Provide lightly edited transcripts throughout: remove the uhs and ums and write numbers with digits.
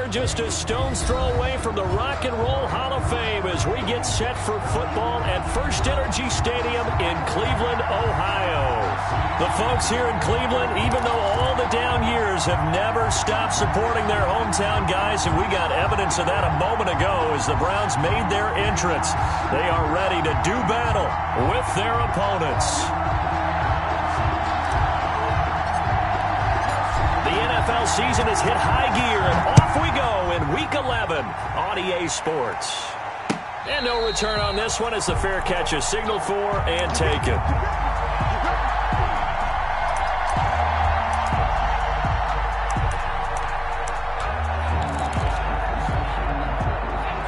they're just a stone's throw away from the Rock and Roll Hall of Fame as we get set for football at FirstEnergy Stadium in Cleveland, Ohio. The folks here in Cleveland, even though all the down years, have never stopped supporting their hometown guys, and we got evidence of that a moment ago as the Browns made their entrance. They are ready to do battle with their opponents. The NFL season has hit high gear, and off we go in Week 11 on EA Sports. And no return on this one as the fair catch is signaled for and taken.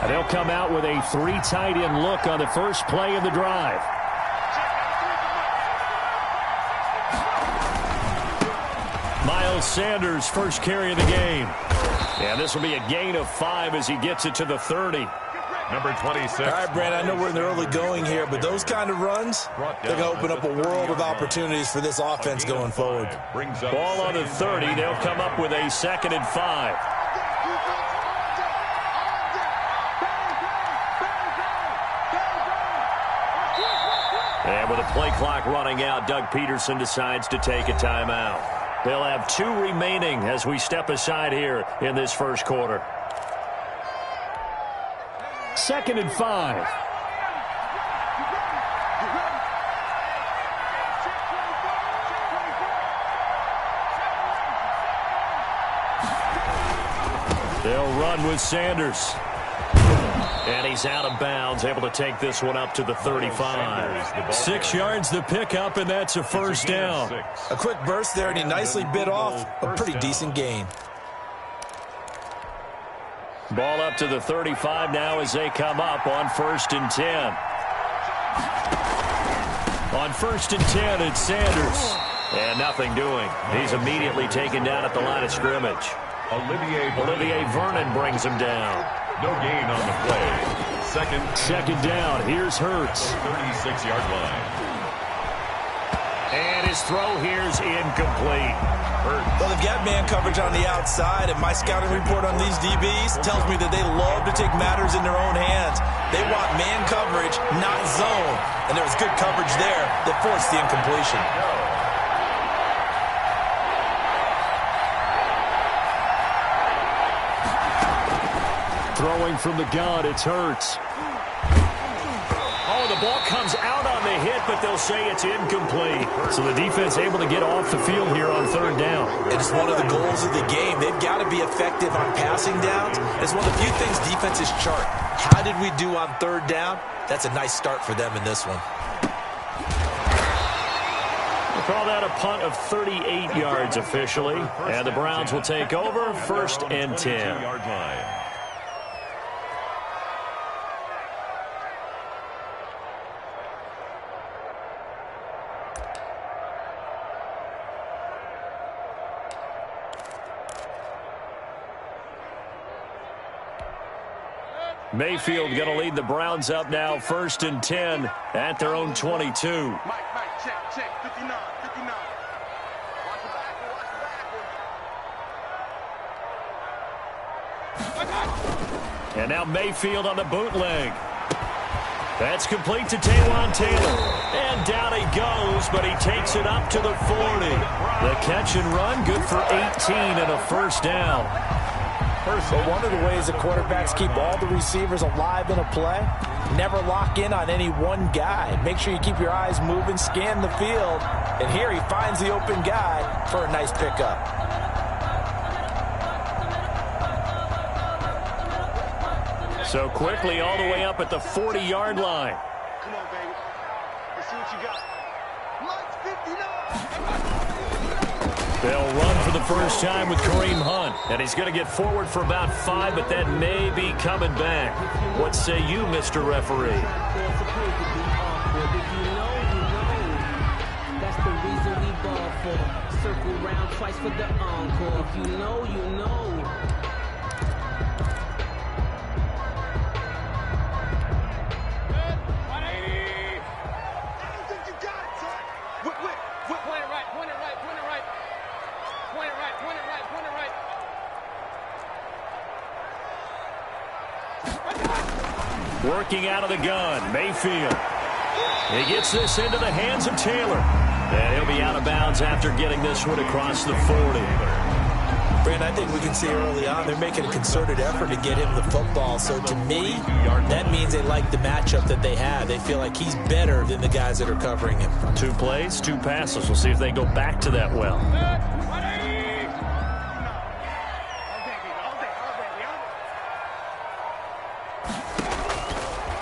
And they'll come out with a three tight end look on the first play of the drive. Miles Sanders, first carry of the game. And this will be a gain of 5 as he gets it to the 30. Number 26. All right, Brandon, I know we're in the early going here, but those kind of runs, they're going to open up a world of opportunities for this offense going forward. Ball on the 30. They'll come up with a 2nd and 5. And with the play clock running out, Doug Peterson decides to take a timeout. They'll have 2 remaining as we step aside here in this first quarter. 2nd and 5. They'll run with Sanders. And he's out of bounds, able to take this one up to the 35. 6 yards the pickup, and that's a first down. A quick burst there, and he nicely bit off a pretty decent gain. Ball up to the 35 now as they come up on 1st and 10. On 1st and 10, it's Sanders. And nothing doing. He's immediately taken down at the line of scrimmage. Olivier Vernon brings him down. No gain on the play. Second down. Here's Hurts. 36-yard line. And his throw here's incomplete. Well, they've got man coverage on the outside, and my scouting report on these DBs tells me that they love to take matters in their own hands. They want man coverage, not zone. And there was good coverage there that forced the incompletion. Throwing from the gun, it's Hurts. Oh, the ball comes out on the hit, but they'll say it's incomplete. So the defense able to get off the field here on 3rd down. It's one of the goals of the game. They've got to be effective on passing downs. It's one of the few things defenses chart. How did we do on 3rd down? That's a nice start for them in this one. We'll call that a punt of 38 yards officially. And the Browns will take over 1st and 10. Mayfield going to lead the Browns up now, 1st and 10 at their own 22. Mike, check, 59. Watch the back. And now Mayfield on the bootleg. That's complete to Taywan Taylor. And down he goes, but he takes it up to the 40. The catch and run, good for 18 and a first down. But one of the ways the quarterbacks keep all the receivers alive in a play, never lock in on any one guy. Make sure you keep your eyes moving, scan the field, and here he finds the open guy for a nice pickup. So quickly all the way up at the 40-yard line. Come on, baby. Let's see what you got. Mike's 59. They'll run for the first time with Kareem Hunt. And he's going to get forward for about 5, but that may be coming back. What say you, Mr. Referee? That's the reason we ball for. Circle round twice for the encore. If you know, you know. Working out of the gun, Mayfield. He gets this into the hands of Taylor. And he'll be out of bounds after getting this one across the 40. Brand, I think we can see early on they're making a concerted effort to get him the football. So to me, that means they like the matchup that they have. They feel like he's better than the guys that are covering him. 2 plays, 2 passes. We'll see if they go back to that well.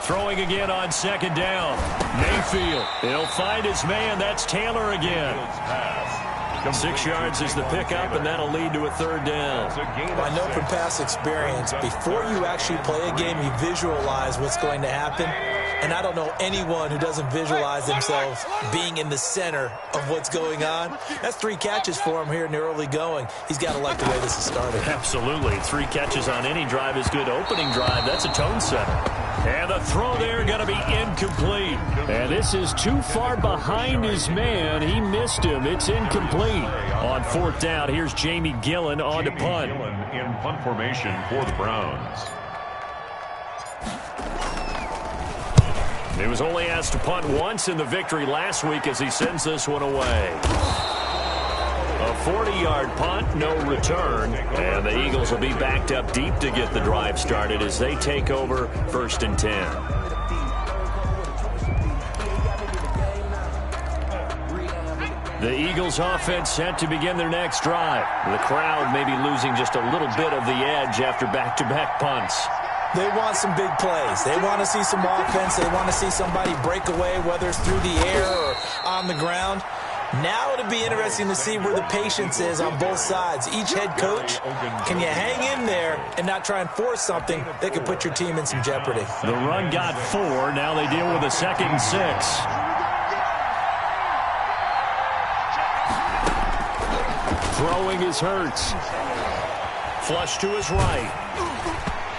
Throwing again on 2nd down. Mayfield. He'll find his man. That's Taylor again. 6 yards is the pickup, and that'll lead to a 3rd down. Well, I know from past experience, before you actually play a game, you visualize what's going to happen. And I don't know anyone who doesn't visualize themselves being in the center of what's going on. That's 3 catches for him here in the early going. He's got to like the way this is started. Absolutely. 3 catches on any drive is good. Opening drive, that's a tone setter. And the throw there going to be incomplete. And this is too far behind his man. He missed him. It's incomplete. On 4th down, here's Jamie Gillen on to punt. In punt formation for the Browns. He was only asked to punt once in the victory last week as he sends this one away. A 40-yard punt, no return. And the Eagles will be backed up deep to get the drive started as they take over 1st and 10. The Eagles offense set to begin their next drive. The crowd may be losing just a little bit of the edge after back-to-back punts. They want some big plays. They want to see some offense. They want to see somebody break away, whether it's through the air or on the ground. Now it'll be interesting to see where the patience is on both sides. Each head coach, can you hang in there and not try and force something that could put your team in some jeopardy? The run got 4. Now they deal with a 2nd and 6. Throwing is Hurts. Flush to his right.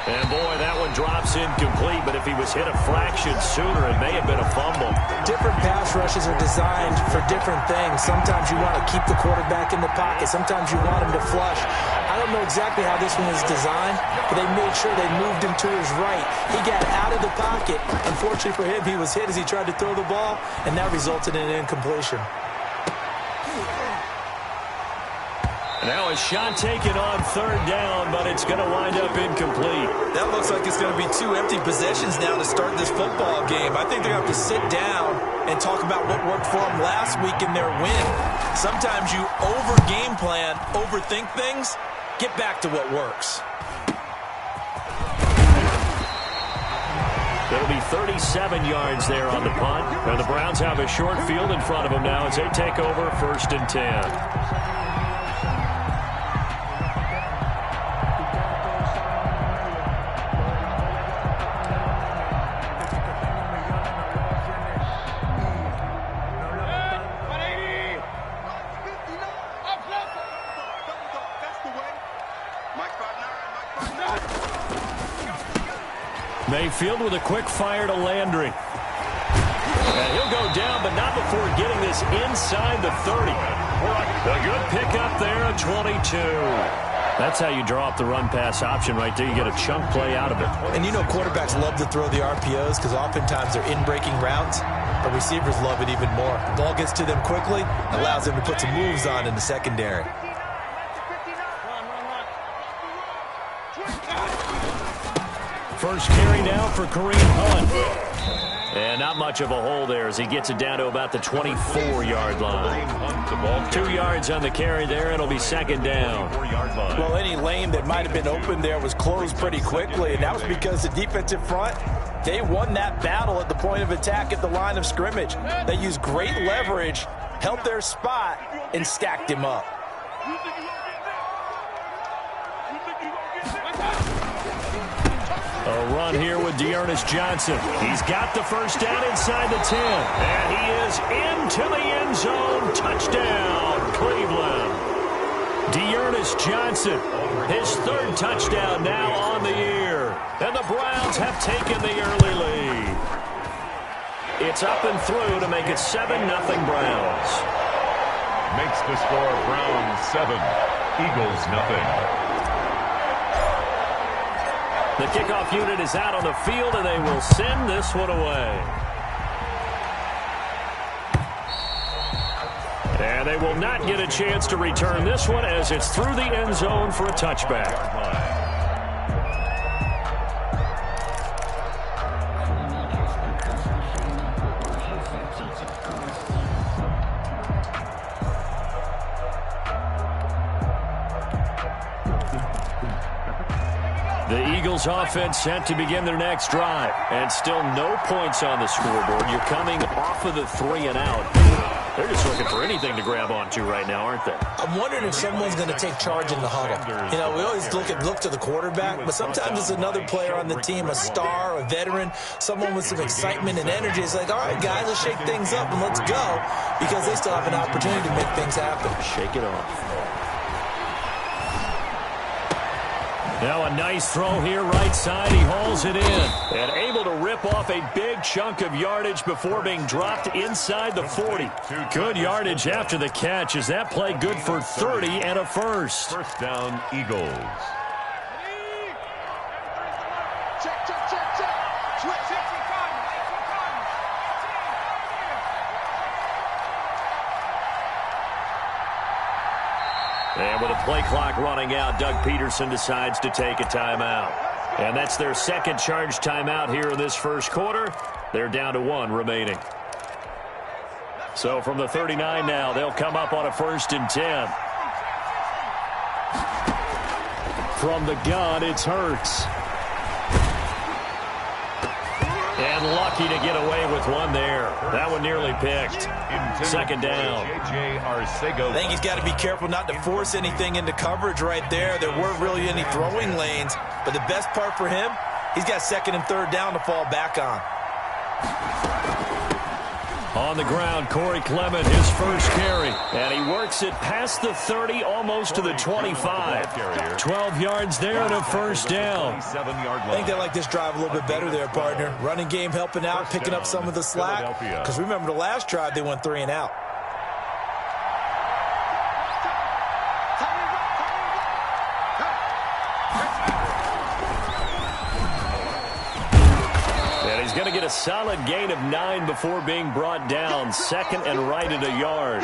And, boy, that one drops incomplete, but if he was hit a fraction sooner, it may have been a fumble. Different pass rushes are designed for different things. Sometimes you want to keep the quarterback in the pocket. Sometimes you want him to flush. I don't know exactly how this one was designed, but they made sure they moved him to his right. He got out of the pocket. Unfortunately for him, he was hit as he tried to throw the ball, and that resulted in an incompletion. Now a shot taken on 3rd down, but it's going to wind up incomplete. That looks like it's going to be 2 empty possessions now to start this football game. I think they're going to have to sit down and talk about what worked for them last week in their win. Sometimes you over-game plan, overthink things. Get back to what works. It'll be 37 yards there on the punt. And the Browns have a short field in front of them now as they take over 1st and 10. Mayfield with a quick fire to Landry. And he'll go down, but not before getting this inside the 30. A good pickup there, a 22. That's how you draw up the run-pass option right there. You get a chunk play out of it. And you know quarterbacks love to throw the RPOs because oftentimes they're in-breaking routes, but receivers love it even more. Ball gets to them quickly, allows them to put some moves on in the secondary. First carry now for Kareem Hunt. And not much of a hole there as he gets it down to about the 24-yard line. 2 yards on the carry there. It'll be 2nd down. Well, any lane that might have been open there was closed pretty quickly, and that was because the defensive front, they won that battle at the point of attack at the line of scrimmage. They used great leverage, held their spot, and stacked him up. A run here with Dearness Johnson. He's got the first down inside the 10. And he is into the end zone. Touchdown, Cleveland. Dearness Johnson, his 3rd touchdown now on the year. And the Browns have taken the early lead. It's up and through to make it 7-0 Browns. Makes the score Browns 7, Eagles 0. The kickoff unit is out on the field, and they will send this one away. And they will not get a chance to return this one as it's through the end zone for a touchback. The Eagles offense set to begin their next drive. And still no points on the scoreboard. You're coming off of the 3 and out. They're just looking for anything to grab onto right now, aren't they? I'm wondering if someone's going to take charge in the huddle. You know, we always look to the quarterback, but sometimes it's another player on the team, a star, a veteran, someone with some excitement and energy. It's like, all right, guys, let's shake things up and let's go, because they still have an opportunity to make things happen. Shake it off. Now a nice throw here right side. He hauls it in and able to rip off a big chunk of yardage before being dropped inside the 40. Good yardage after the catch. Is that play good for 30 and a first? First down, Eagles. Check, check, check, check. Switch. And with a play clock running out, Doug Peterson decides to take a timeout. And that's their second charge timeout here in this first quarter. They're down to 1 remaining. So from the 39 now, they'll come up on a 1st and 10. From the gun, it's Hurts. And lucky to get away with one there. That one nearly picked. Second down. I think he's got to be careful not to force anything into coverage right there. There weren't really any throwing lanes. But the best part for him, he's got 2nd and 3rd down to fall back on. On the ground, Corey Clement, his first carry. And he works it past the 30, almost to the 25. 12 yards there and a first down. I think they like this drive a little bit better there, partner. Running game helping out, picking up some of the slack. Because remember, the last drive, they went 3 and out. Going to get a solid gain of 9 before being brought down. 2nd and right at a yard.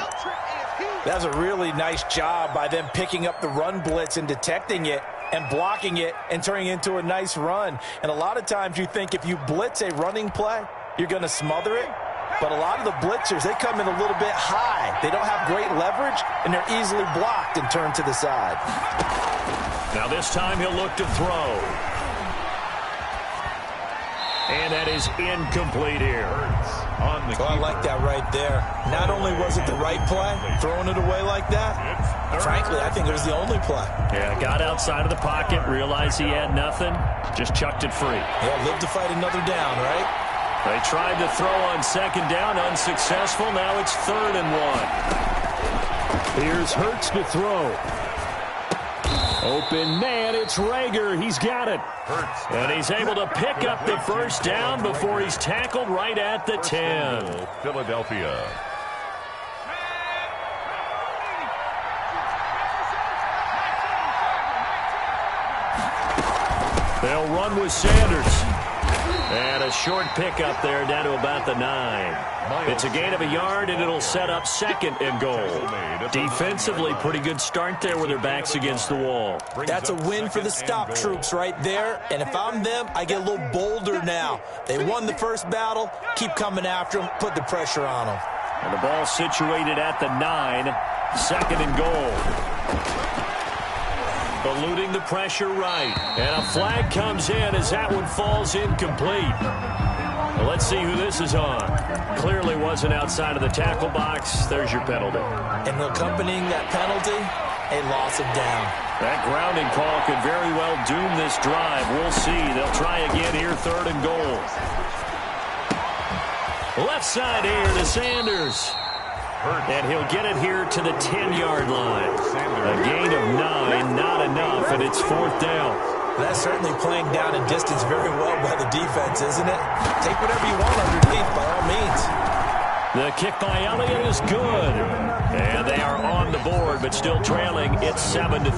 That's a really nice job by them picking up the run blitz and detecting it and blocking it and turning it into a nice run. And a lot of times you think if you blitz a running play, you're going to smother it. But a lot of the blitzers, they come in a little bit high. They don't have great leverage, and they're easily blocked and turned to the side. Now this time he'll look to throw. And that is incomplete here. I like that right there. Not only was it the right play, throwing it away like that, frankly, I think it was the only play. Yeah, got outside of the pocket, realized he had nothing, just chucked it free. Yeah, live to fight another down, right? They tried to throw on 2nd down, unsuccessful. Now it's 3rd and 1. Here's Hurts to throw. Open man, it's Rager. He's got it. And he's able to pick up the first down before he's tackled right at the 10. Philadelphia. They'll run with Sanders. And a short pickup there down to about the 9. It's a gain of a yard, and it'll set up 2nd and goal. Defensively, pretty good start there with their backs against the wall. That's a win for the stop troops right there. And if I'm them, I get a little bolder now. They won the first battle. Keep coming after them. Put the pressure on them. And the ball situated at the 9. 2nd and goal. Eluding the pressure right. And a flag comes in as that one falls incomplete. Well, let's see who this is on. Clearly wasn't outside of the tackle box. There's your penalty. And accompanying that penalty, a loss of down. That grounding call could very well doom this drive. We'll see. They'll try again here, 3rd and goal. Left side here to Sanders. And he'll get it here to the 10-yard line. A gain of 9, not enough, and it's 4th down. That's certainly playing down in distance very well by the defense, isn't it? Take whatever you want underneath, by all means. The kick by Elliott is good. And they are on the board, but still trailing. It's 7-3.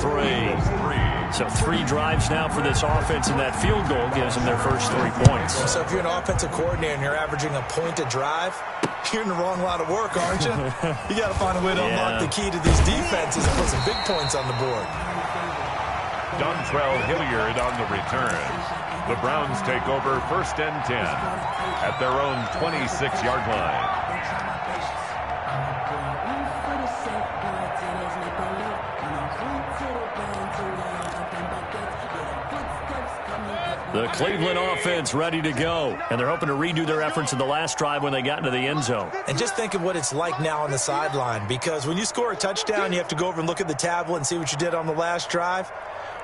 So 3 drives now for this offense, and that field goal gives them their first 3 points. So if you're an offensive coordinator and you're averaging a point a drive, you're in the wrong line of work, aren't you? You got to find a way to unlock the key to these defenses and put some big points on the board. Dontrell Hilliard on the return. The Browns take over 1st and 10 at their own 26-yard line. The Cleveland offense ready to go, and they're hoping to redo their efforts in the last drive when they got into the end zone. And just think of what it's like now on the sideline, because when you score a touchdown, you have to go over and look at the tablet and see what you did on the last drive.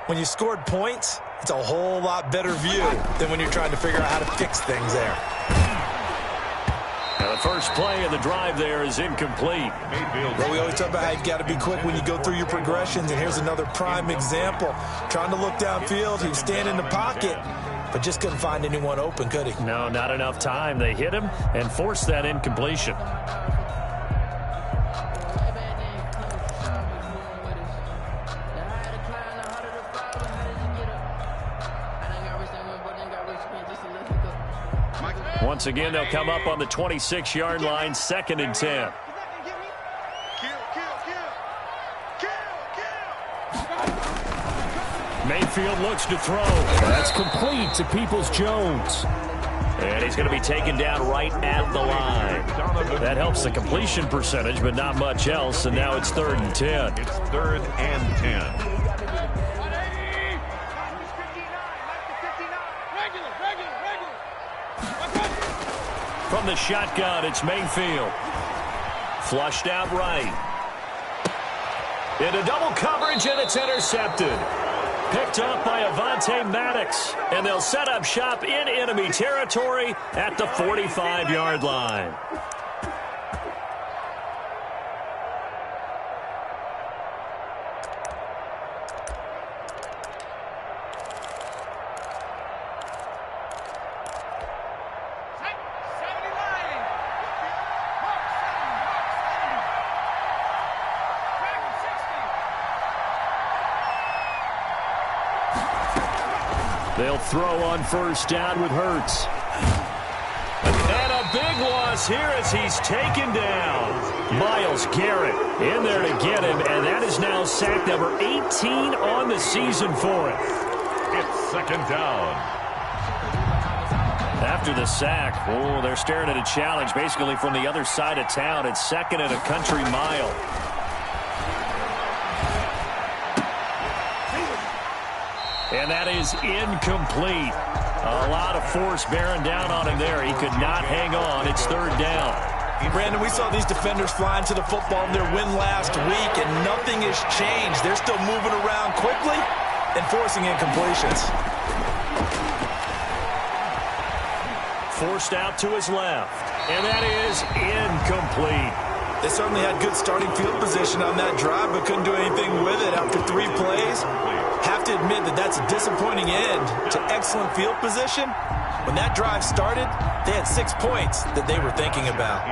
When you scored points, it's a whole lot better view than when you're trying to figure out how to fix things there. Now the first play of the drive there is incomplete. Well, we always talk about how you've got to be quick when you go through your progressions, and here's another prime example. Trying to look downfield, he was standing in the pocket, but just couldn't find anyone open, could he? No, not enough time. They hit him and forced that incompletion. Once again, they'll come up on the 26-yard line, 2nd and 10. Mayfield looks to throw. That's complete to Peoples-Jones. And he's going to be taken down right at the line. That helps the completion percentage, but not much else, and now it's 3rd and 10. It's 3rd and 10. From the shotgun, it's Mayfield. Flushed out right. Into double coverage, and it's intercepted. Picked up by Avonte Maddox. And they'll set up shop in enemy territory at the 45-yard line. They'll throw on 1st down with Hurts. And a big loss here as he's taken down. Myles Garrett in there to get him, and that is now sack number 18 on the season for him. It's 2nd down. After the sack, they're staring at a challenge basically from the other side of town. It's 2nd and a country mile. And that is incomplete. A lot of force bearing down on him there. He could not hang on. It's 3rd down. Brandon, we saw these defenders flying to the football in their win last week, and nothing has changed. They're still moving around quickly and forcing incompletions. Forced out to his left. And that is incomplete. They certainly had good starting field position on that drive, but couldn't do anything with it after 3 plays. Have to admit that that's a disappointing end to excellent field position. When that drive started, they had 6 points that they were thinking about.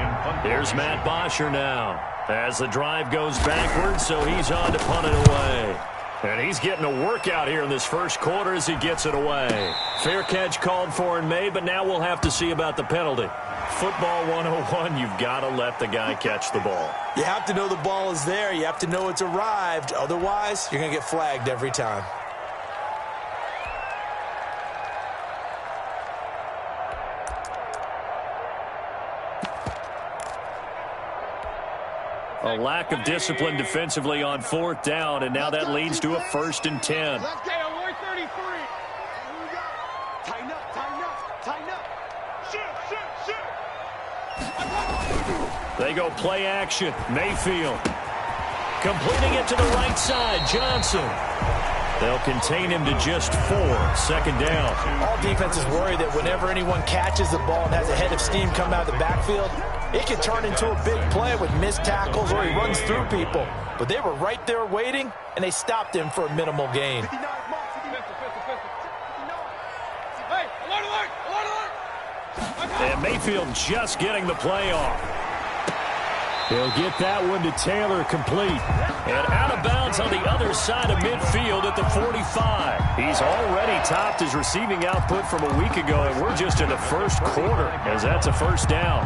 Here's Matt Bosher now as the drive goes backwards, so he's on to punt it away. And he's getting a workout here in this first quarter as he gets it away. Fair catch called for and made, but now we'll have to see about the penalty. Football 101, you've got to let the guy catch the ball. You have to know the ball is there. You have to know it's arrived. Otherwise, you're going to get flagged every time. A lack of discipline defensively on 4th down, and now that leads to a 1st and 10. Let's get a 133. Here we go. Tighten up, tighten up, tighten up. Shoot. They go play action. Mayfield completing it to the right side. Johnson. They'll contain him to just 4. 2nd down. All defenses worry that whenever anyone catches the ball and has a head of steam come out of the backfield, it can turn into a big play with missed tackles or he runs through people. But they were right there waiting, and they stopped him for a minimal gain. And Mayfield just getting the play off. He'll get that one to Taylor complete. And out of bounds on the other side of midfield at the 45. He's already topped his receiving output from a week ago, and we're just in the first quarter as that's a first down.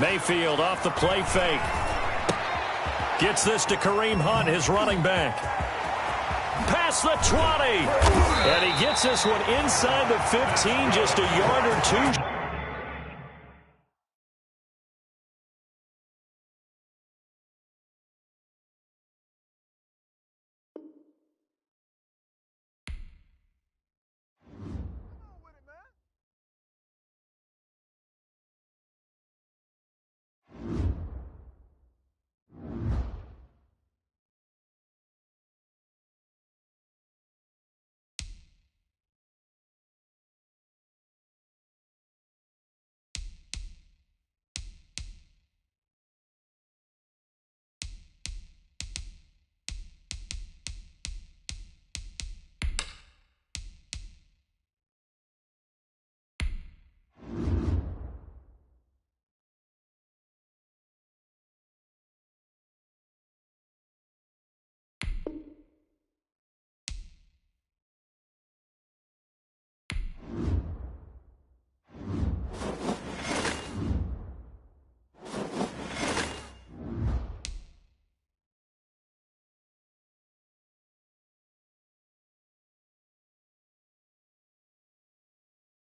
Mayfield off the play fake. Gets this to Kareem Hunt, his running back. Past the 20. And he gets this one inside the 15, just a yard or two.